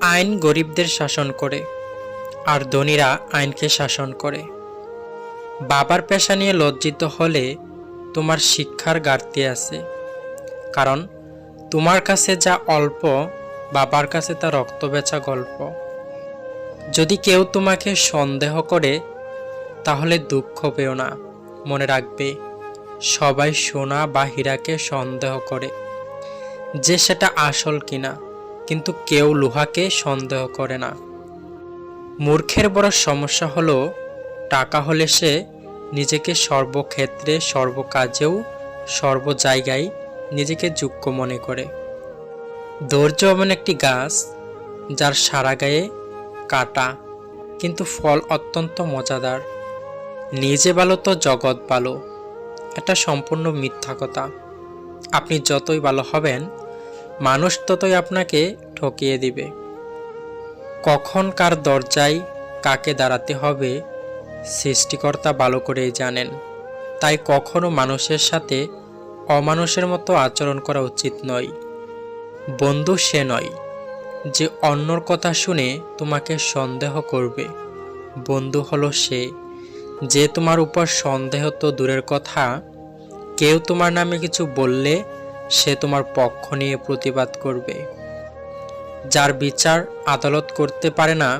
আইন গরিবদের শাসন করে, আর ধনীরা আইনকে শাসন করে। বাবার পেশা নিয়ে লজ্জিত হলে তোমার শিক্ষার ঘাটতি আছে, কারণ তোমার কাছে যা অল্প, বাবার কাছে তা রক্তবেচা গল্প। যদি কেউ তোমাকে সন্দেহ করে তাহলে দুঃখ পেও না, মনে রাখবে সবাই সোনা বা হীরাকে সন্দেহ করে যে সেটা আসল কিনা, কিন্তু কেউ লোহাকে সন্দেহ করে না। মূর্খের বড় সমস্যা হলো টাকা হলে সে নিজেকে সর্বক্ষেত্রে, সর্বকাজেও, সর্ব জায়গায় নিজেকে যোগ্য মনে করে। ধৈর্য এমন একটি গাছ যার সারা গায়ে কাটা, কিন্তু ফল অত্যন্ত মজাদার। নিজে ভালো তো জগৎ ভালো, এটা সম্পূর্ণ মিথ্যা কথা। আপনি যতই ভালো হবেন, মানুষ ততই আপনাকে ঠকিয়ে দিবে। কখন কার দরজায় কাকে দাঁড়াতে হবে সৃষ্টিকর্তা ভালো করেই জানেন। তাই কখনো মানুষের সাথে অমানুষের মতো আচরণ করা উচিত নয়। বন্ধু সে নয় যে অন্যর কথা শুনে তোমাকে সন্দেহ করবে। বন্ধু হলো সে যে তোমার উপর সন্দেহ তো দূরের কথা, কেউ তোমার নামে কিছু বললে সে তোমার পক্ষ নিয়ে প্রতিবাদ করবে। যার বিচার আদালত করতে পারে না,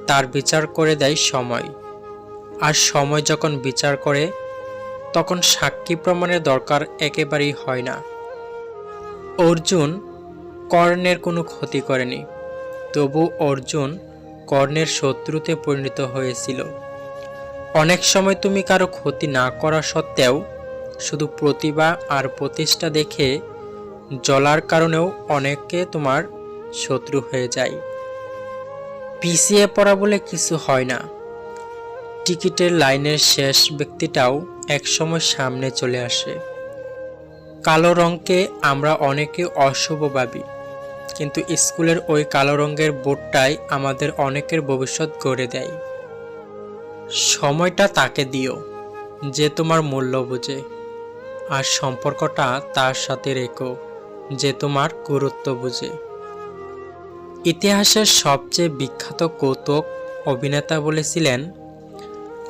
তার বিচার করে দেয় সময়। আর সময় যখন বিচার করে, তখন সাক্ষী প্রমাণের দরকার একেবারেই হয় না। অর্জুন কর্ণের কোনো ক্ষতি করেনি, তবু অর্জুন কর্ণের শত্রুতে পরিণত হয়েছিল। অনেক সময় তুমি কারো ক্ষতি না করা সত্ত্বেও শুধু প্রতিভা আর প্রতিষ্ঠা দেখে জ্বলার কারণেও অনেকে তোমার শত্রু হয়ে যায়। পিছিয়ে পড়া বলে কিছু হয় না। টিকিটের লাইনের শেষ ব্যক্তিটাও একসময় সামনে চলে আসে। কালো রঙকে আমরা অনেকে অশুভ ভাবি, কিন্তু স্কুলের ওই কালো রঙের বোর্ডটাই আমাদের অনেকের ভবিষ্যৎ গড়ে দেয়। সময়টা তাকে দিও যে তোমার মূল্য বোঝে, আর সম্পর্কটা তার সাথে রেখো যে তোমার গুরুত্ব বুঝে। ইতিহাসের সবচেয়ে বিখ্যাত কৌতুক অভিনেতা বলেছিলেন,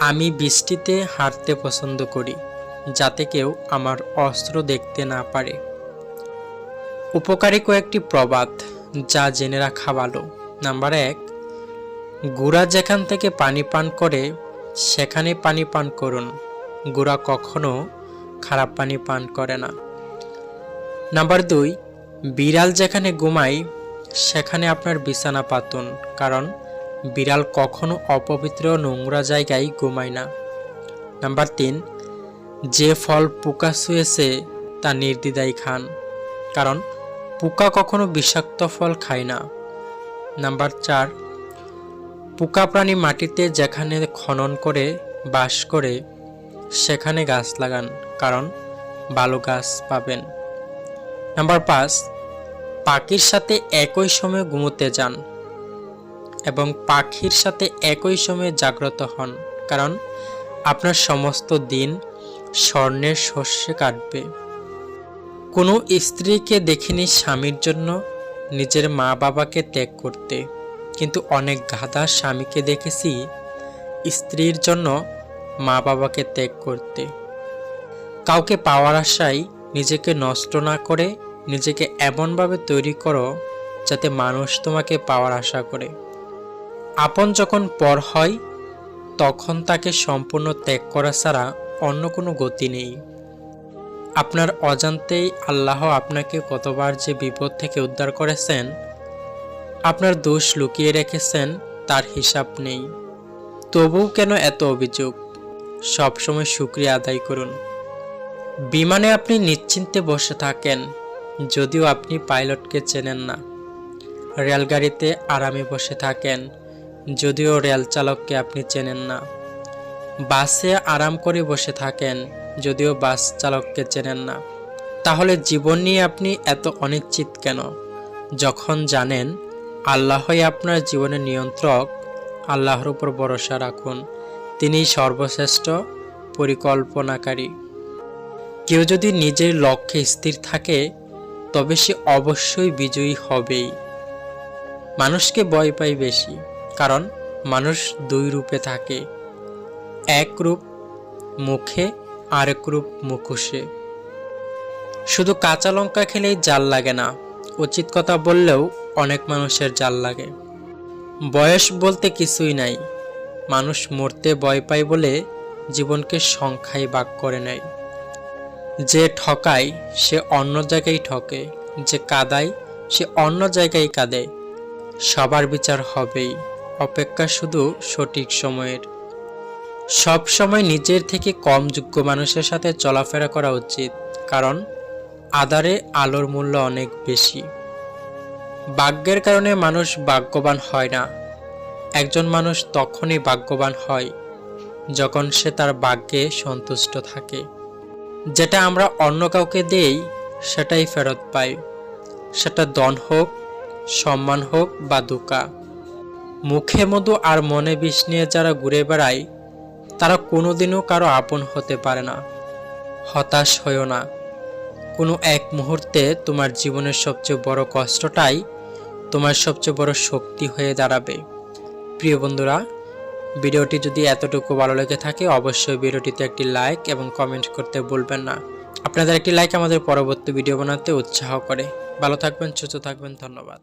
আমি বৃষ্টিতে হাঁটতে পছন্দ করি যাতে কেউ আমার অস্ত্র দেখতে না পারে। উপকারী কয়েকটি প্রবাদ যা জেনে রাখা ভালো। নাম্বার 1, গুড়া যেখান থেকে পানি পান করে সেখানে পানি পান করুন, গুড়া কখনো খারাপ পানি পান করে না। নাম্বার 2, বিড়াল যেখানে ঘুমায় সেখানে আপনার বিছানা পাতুন, কারণ বিড়াল কখনো অপবিত্র নোংরা জায়গায় ঘুমায় না। নাম্বার 3, যে ফল পোকা ছুঁয়েছে তা নির্দ্বিধায় খান, কারণ পোকা কখনো বিষাক্ত ফল খায় না। নাম্বার 4, পোকা প্রাণী মাটিতে যেখানে খনন করে বাস করে সেখানে গাছ লাগান, কারণ ভালো গাছ পাবেন। নাম্বার 5, পাখির সাথে একই সময়ে ঘুমোতে যান এবং পাখির সাথে একই সময়ে জাগ্রত হন, কারণ আপনার সমস্ত দিন স্বর্ণের শস্যে কাটবে। কোনো স্ত্রীকে দেখিনি স্বামীর জন্য নিজের মা বাবাকে ত্যাগ করতে, কিন্তু অনেক গাধা স্বামীকে দেখেছি স্ত্রীর জন্য মা বাবাকে ত্যাগ করতে। কাউকে পাওয়ার আশায় নিজেকে নষ্ট না করে নিজেকে এমনভাবে তৈরি করো যাতে মানুষ তোমাকে পাওয়ার আশা করে। আপন যখন পর হয় তখন তাকে সম্পূর্ণ ত্যাগ করা ছাড়া অন্য কোনো গতি নেই। আপনার অজান্তেই আল্লাহ আপনাকে কতবার যে বিপদ থেকে উদ্ধার করেছেন, আপনার দোষ লুকিয়ে রেখেছেন তার হিসাব নেই। তবুও কেন এত অভিযোগ? সবসময় শুকরিয়া আদায় করুন। বিমানে আপনি নিশ্চিন্তে বসে থাকেন যদিও আপনি পাইলটকে চেনেন না। রেলগাড়িতে আরামে বসে থাকেন যদিও রেল চালককে আপনি চেনেন না। বাসে আরাম করে বসে থাকেন যদিও বাস চালককে চেনেন না। তাহলে জীবন নিয়ে আপনি এত অনিশ্চিত কেন, যখন জানেন আল্লাহই আপনার জীবনের নিয়ন্ত্রক? আল্লাহর উপর ভরসা রাখুন, তিনিই সর্বশ্রেষ্ঠ পরিকল্পনাকারী। কেউ যদি নিজের লক্ষ্যে স্থির থাকে তবে সে অবশ্যই বিজয়ী হবেই। মানুষকে ভয় পাই বেশি, কারণ মানুষ দুই রূপে থাকে, এক রূপ মুখে, আরেক রূপ মুখোশে। শুধু কাঁচা লঙ্কা খেলেই জাল লাগে না, উচিত কথা বললেও অনেক মানুষের জাল লাগে। বয়স বলতে কিছুই নাই, মানুষ মরতে ভয় পায় বলে জীবনকে সংখ্যায় ভাগ করে নেয়। যে ঠকায় সে অন্য জায়গায় ঠকে, যে কাঁদায় সে অন্য জায়গায় কাঁদে। সবার বিচার হবেই, অপেক্ষা শুধু সঠিক সময়ের। সব সময় নিজের থেকে কম যোগ্য মানুষের সাথে চলাফেরা করা উচিত, কারণ আঁধারে আলোর মূল্য অনেক বেশি। ভাগ্যের কারণে মানুষ ভাগ্যবান হয় না, একজন মানুষ তখনই ভাগ্যবান হয় যখন সে তার ভাগ্যে সন্তুষ্ট থাকে। যেটা আমরা অন্য কাউকে দেই সেটাই ফেরত পাই, সেটা ধন হোক, সম্মান হোক বা ধোঁকা। মুখে মধু আর মনে বিষ নিয়ে যারা ঘুরে বেড়ায় তারা কোনোদিনও কারো আপন হতে পারে না। হতাশ হইও না, কোনো এক মুহূর্তে তোমার জীবনের সবচেয়ে বড় কষ্টটাই তোমার সবচেয়ে বড় শক্তি হয়ে দাঁড়াবে। প্রিয় বন্ধুরা, ভিডিওটি যদি এতটুকু ভালো লেগে থাকে অবশ্যই ভিডিওটিতে একটি লাইক এবং কমেন্ট করতে ভুলবেন না। আপনাদের একটি লাইক আমাদের পরবর্তী ভিডিও বানাতে উৎসাহ করে। ভালো থাকবেন, সুস্থ থাকবেন, ধন্যবাদ।